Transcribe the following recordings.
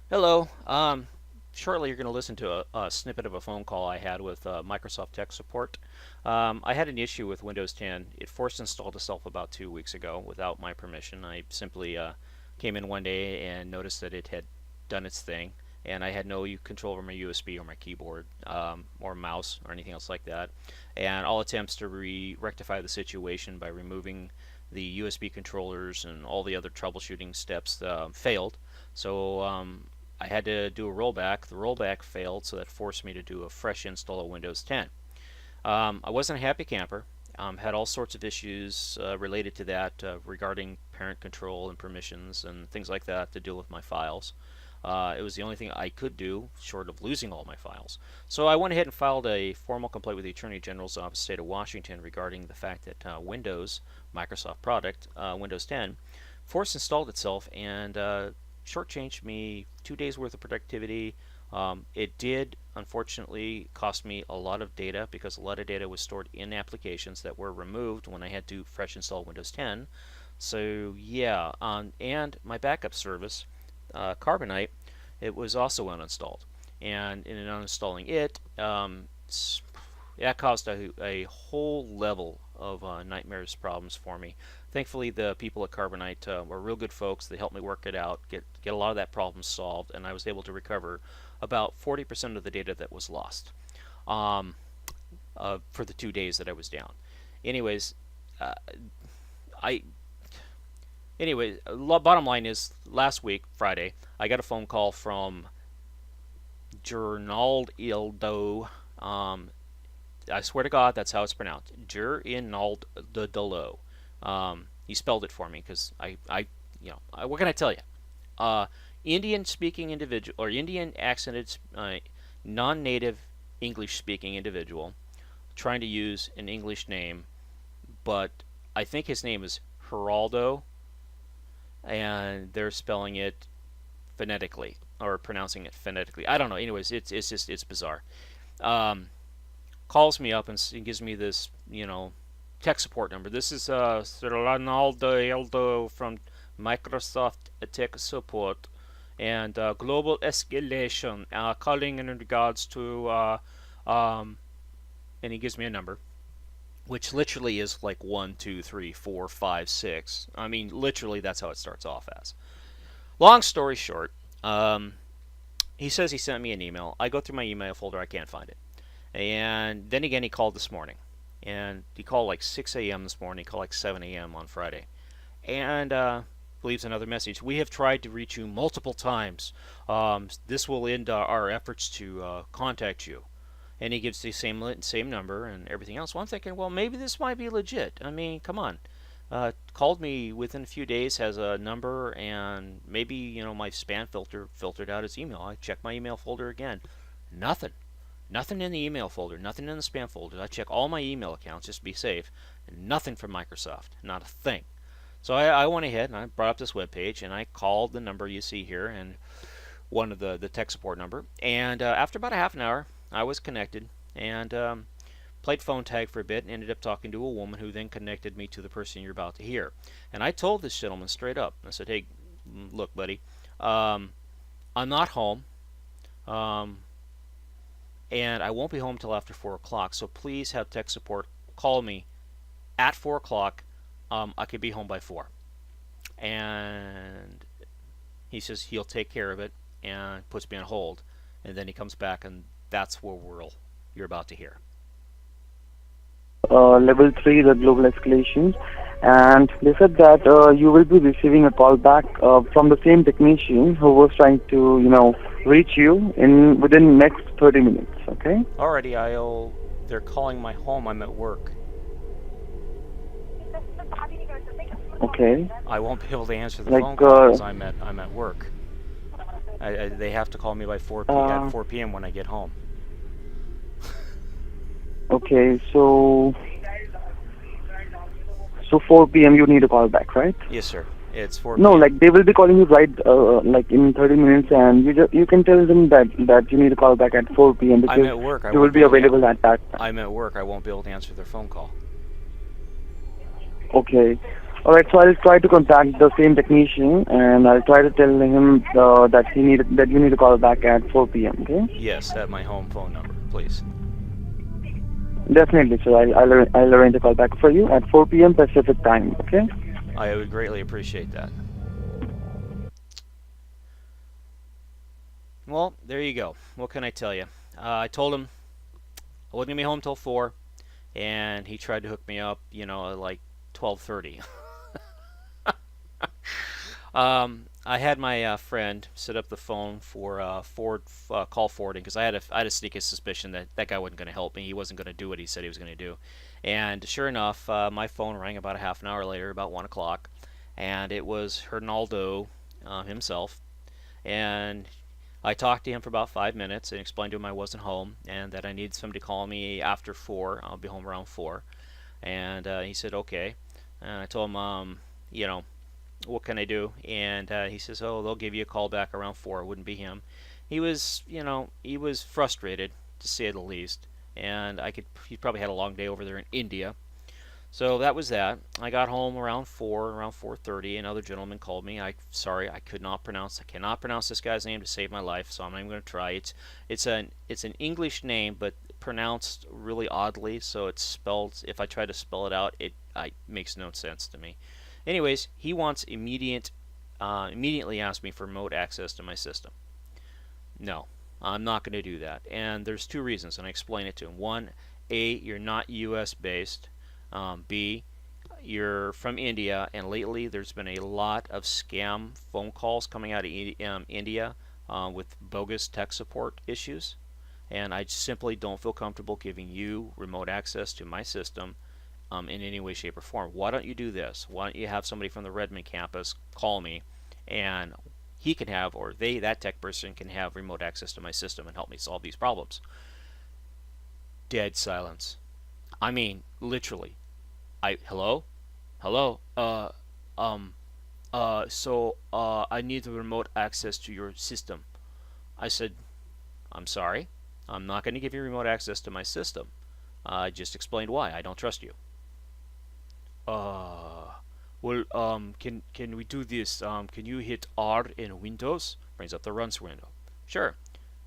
Hello. Shortly, you're going to listen to a snippet of a phone call I had with Microsoft Tech Support. I had an issue with Windows 10. It forced installed itself about 2 weeks ago without my permission. I simply came in one day and noticed that it had done its thing, and I had no control over my USB or my keyboard or mouse or anything else like that. And all attempts to rectify the situation by removing the USB controllers and all the other troubleshooting steps failed. So I had to do a rollback. The rollback failed, so that forced me to do a fresh install of Windows 10. I wasn't a happy camper. Had all sorts of issues related to that regarding parent control and permissions and things like that to deal with my files. It was the only thing I could do short of losing all my files. So I went ahead and filed a formal complaint with the Attorney General's Office, State of Washington, regarding the fact that Windows, Microsoft product, Windows 10, force installed itself and shortchanged me 2 days worth of productivity. It did, unfortunately, cost me a lot of data because a lot of data was stored in applications that were removed when I had to fresh install Windows 10. So yeah, and my backup service, Carbonite, it was also uninstalled. And in uninstalling it, that caused a whole level of nightmares problems for me. Thankfully, the people at Carbonite were real good folks. They helped me work it out, get a lot of that problem solved, and I was able to recover about 40% of the data that was lost um, for the 2 days that I was down. Anyways, uh, I bottom line is, last week, Friday, I got a phone call from Gernaldo. I swear to God, that's how it's pronounced. Gernaldo. He spelled it for me because what can I tell you? Uh, Indian speaking individual, or Indian accented, non-native English speaking individual, trying to use an English name, but I think his name is Geraldo, and they're spelling it phonetically or pronouncing it phonetically. I don't know. Anyways, it's bizarre. Um, Calls me up and gives me this tech support number. This is Ronaldo from Microsoft Tech Support and global escalation, calling in regards to um, and he gives me a number, which literally is like 1, 2, 3, 4, 5, 6. I mean, literally, that's how it starts off as. Long story short, he says he sent me an email. I go through my email folder, I can't find it. And then again, he called this morning. And he called like 6 a.m. this morning, he called like 7 a.m. on Friday. And leaves another message. We have tried to reach you multiple times. This will end our efforts to contact you. And he gives the same number and everything else. Well, I'm thinking, well, maybe this might be legit. I mean, come on. Called me within a few days, has a number, and maybe my spam filter filtered out his email. I checked my email folder again. Nothing. Nothing in the email folder, nothing in the spam folder. I check all my email accounts just to be safe. And nothing from Microsoft. Not a thing. So I went ahead and I brought up this web page and I called the number you see here, and one of the tech support number. And after about a half an hour, I was connected and played phone tag for a bit and ended up talking to a woman who then connected me to the person you're about to hear. And I told this gentleman straight up. I said, hey, look, buddy, I'm not home. Um, and I won't be home till after 4 o'clock. So please have tech support call me at 4 o'clock. I could be home by 4. And he says he'll take care of it and puts me on hold. And then he comes back, and that's where you're about to hear. Level 3, the global escalations, and they said that you will be receiving a call back from the same technician who was trying to, reach you in within next 30 minutes. Okay? Alrighty, they're calling my home. I'm at work. Okay. I won't be able to answer the Like, phone call because I'm at work. They have to call me by 4 p.m. when I get home. okay, so 4 p.m. you need a call back, right? Yes, sir. It's 4 No, p.m. like they will be calling you right, like in 30 minutes, and you can tell them that you need a call back at 4 p.m. because I'm at work. you will be available at that time. I'm at work. I won't be able to answer their phone call. Okay. All right, so I'll try to contact the same technician, and I'll try to tell him that you need to call back at 4 p.m. Okay? Yes, at my home phone number, please. Definitely, sir. I'll arrange a call back for you at 4 p.m. Pacific time. Okay? I would greatly appreciate that. Well, there you go. What can I tell you? I told him I wasn't gonna be home till 4, and he tried to hook me up, at like 12:30. I had my friend set up the phone for call forwarding because I had a sneaky suspicion that that guy wasn't going to help me. He wasn't going to do what he said he was going to do. And sure enough, my phone rang about a half an hour later, about 1 o'clock, and it was Hernaldo himself. And I talked to him for about 5 minutes and explained to him I wasn't home and that I needed somebody to call me after 4. I'll be home around 4. And he said, okay. And I told him, what can I do? And he says, oh, they'll give you a call back around 4. It wouldn't be him. He was frustrated, to say the least. And he probably had a long day over there in India. So that was that. I got home around 4, around 4:30. Another gentleman called me. I cannot pronounce this guy's name to save my life, so I'm not even going to try. It's an English name, but pronounced really oddly. So it's spelled. If I try to spell it out, it makes no sense to me. Anyways, he wants immediately asked me for remote access to my system. No, I'm not going to do that. And there's 2 reasons, and I explain it to him. One, A, you're not U.S. based. B, you're from India, and lately there's been a lot of scam phone calls coming out of India with bogus tech support issues, and I simply don't feel comfortable giving you remote access to my system in any way, shape, or form. Why don't you do this? Why don't you have somebody from the Redmond campus call me, and he can have, or that tech person can have remote access to my system and help me solve these problems. Dead silence. I mean, literally. Hello? Hello? I need the remote access to your system. I said, I'm sorry. I'm not going to give you remote access to my system. I just explained why. I don't trust you. Can we do this? Can you hit R in Windows? Brings up the runs window. Sure.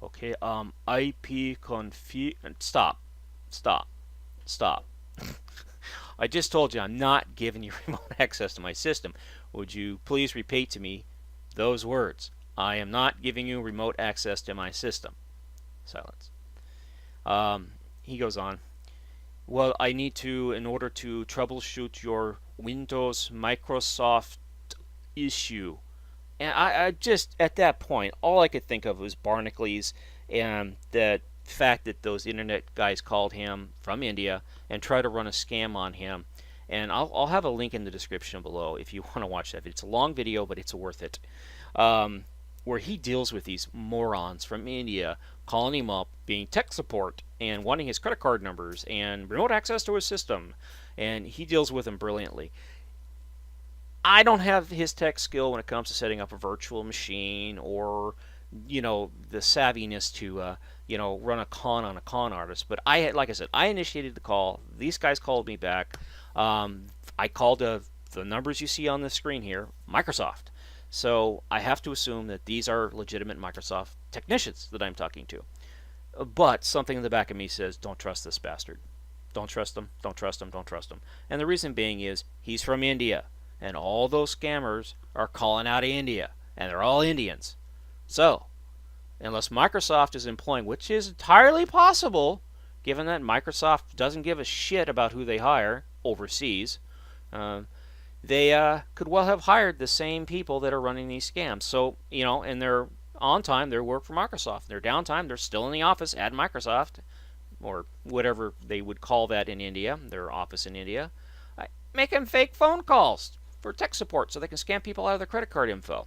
Okay, IP config. Stop. I just told you I'm not giving you remote access to my system. Would you please repeat to me those words? I am not giving you remote access to my system. Silence. He goes on. Well, I need to, in order to troubleshoot your Windows Microsoft issue. And I just, at that point, all I could think of was Barnacules and the fact that those internet guys called him from India and tried to run a scam on him. And I'll have a link in the description below if you want to watch that. It's a long video, but it's worth it. Where he deals with these morons from India calling him up, being tech support, and wanting his credit card numbers and remote access to his system. And he deals with them brilliantly. I don't have his tech skill when it comes to setting up a virtual machine or, the savviness to, run a con on a con artist. But like I said, I initiated the call. These guys called me back. I called the numbers you see on the screen here, Microsoft. So I have to assume that these are legitimate Microsoft technicians that I'm talking to. But something in the back of me says, don't trust this bastard. Don't trust him, don't trust him, don't trust him. And the reason being is he's from India. And all those scammers are calling out of India. And they're all Indians. So, unless Microsoft is employing, which is entirely possible, given that Microsoft doesn't give a shit about who they hire overseas, they could well have hired the same people that are running these scams. So, and they're on time, they work for Microsoft. Their downtime, they're still in the office at Microsoft, or whatever they would call that in India, their office in India, making fake phone calls for tech support so they can scam people out of their credit card info.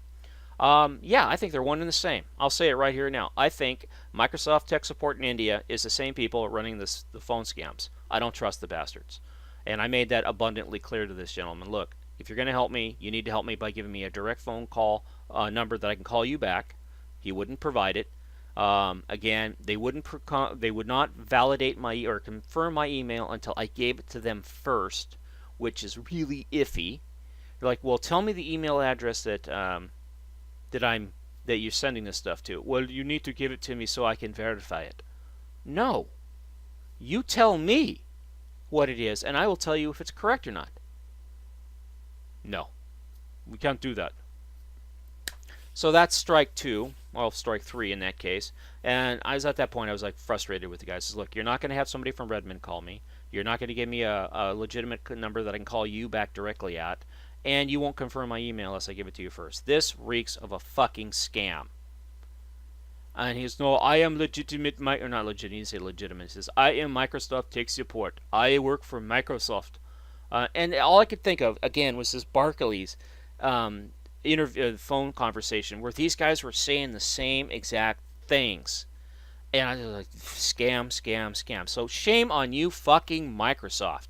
Yeah, I think they're one and the same. I'll say it right here now. I think Microsoft tech support in India is the same people running the phone scams. I don't trust the bastards. And I made that abundantly clear to this gentleman. Look, if you're going to help me, you need to help me by giving me a direct phone call number that I can call you back. He wouldn't provide it. Again, they would not validate or confirm my email until I gave it to them first, which is really iffy. They're like, well, tell me the email address that I'm that you're sending this stuff to. Well, you need to give it to me so I can verify it. No, you tell me what it is, and I will tell you if it's correct or not. No, we can't do that. So that's strike two, well, strike three in that case. And I was at that point, I was like frustrated with the guys. I said, look, you're not going to have somebody from Redmond call me. You're not going to give me a legitimate number that I can call you back directly at. And you won't confirm my email unless I give it to you first. This reeks of a fucking scam. And he's, no, I am legitimate, or not legitimate, he didn't say legitimate. He says, I am Microsoft Tech Support. I work for Microsoft. And all I could think of, again, was this Barclays phone conversation where these guys were saying the same exact things. And I was like, scam, scam, scam. So shame on you fucking Microsoft.